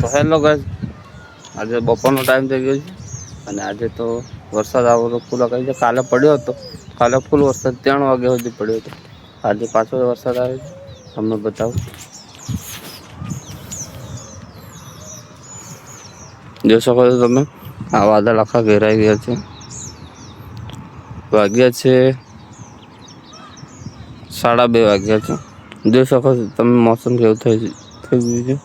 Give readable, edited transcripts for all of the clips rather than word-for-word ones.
તો hello guys, આજે બપોરનો ટાઈમ થઈ ગયો છે અને આજે તો વરસાદ આવવાનો પૂરો કહી છે. કાલે પડ્યો હતો, કાલે ફૂલ વરસાદ 3 વાગ્યા સુધી પડ્યો હતો. આજે પાછો વરસાદ આવે છે, તમને બતાવું. જોઈ શકો છો તમે, આ વાદળ આખા ઘેરાઈ ગયા છે. વાગ્યા છે 2:30 વાગ્યા છે. જોઈ શકો છો તમે મોસમ કેવું થઈ ગયું છે.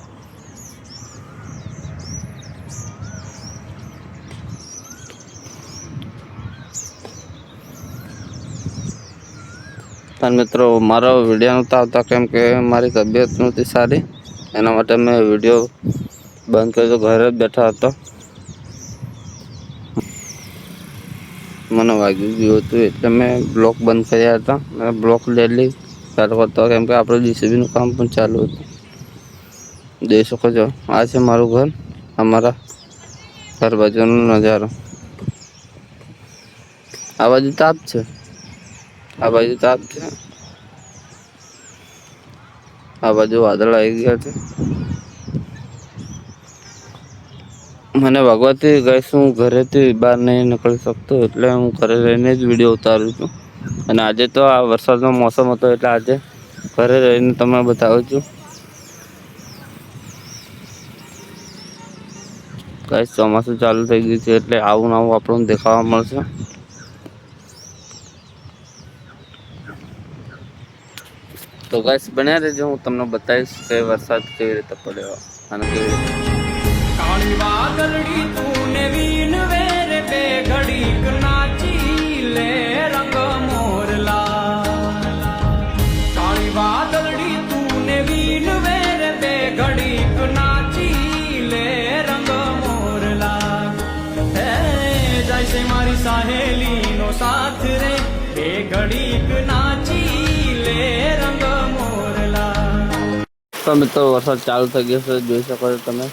પણ મિત્રો, મારો વિડીયો નહોતા આવતા કેમ કે મારી તબિયત નહોતી સારી. એના માટે મેં વિડીયો બંધ કર્યો, ઘરે જ બેઠા હતો. મને વાગી ગયું હતું એટલે મેં બ્લોક બંધ કર્યા હતા. મેં બ્લોક ડેલી ચાલુ કરતો કેમ કે આપણે જીસીબીનું કામ પણ ચાલુ હતું. જોઈ શકો છો, આ છે મારું ઘર, અમારા ઘર બાજુનો નજારો. આ બાજુ તાપ છે, આ બાજુ તાપ છે, આ બાજુ વાદળ આવી ગયા છે. મને વાગવાથી ગાઈસ, હું ઘરેથી બહાર નહીં નીકળી શકતો એટલે હું ઘરે રહીને જ વિડીયો ઉતારું છું. અને આજે તો આ વરસાદનો મોસમ હતો એટલે આજે ઘરે રહીને તમને બતાવું છું. ગાઈસ, ચોમાસું ચાલુ થઈ ગયું છે એટલે આવું નવું આપણને દેખાવા મળશે. તો ગાઈસ, બન્યા રહેજો, હું તમને બતાવીશ કે વરસાદ કેવી રીતે પડ્યો અને કેવી રીતે. કાળી વાદળડી તું વીન વેર બે ઘડીક નાચી લે રંગ મોરલા. કાળી વાદળડી તું વીન વેર બે ઘડીક નાચી લે રંગ મોરલા. હે જાય છે મારી સાહેલીનો સાથ રે, બે ઘડીક નાચી લે રંગ મોરલા. તો મિત્રો, વરસાદ ચાલુ થઈ ગયો છે, જોઈ શકો છો તમે.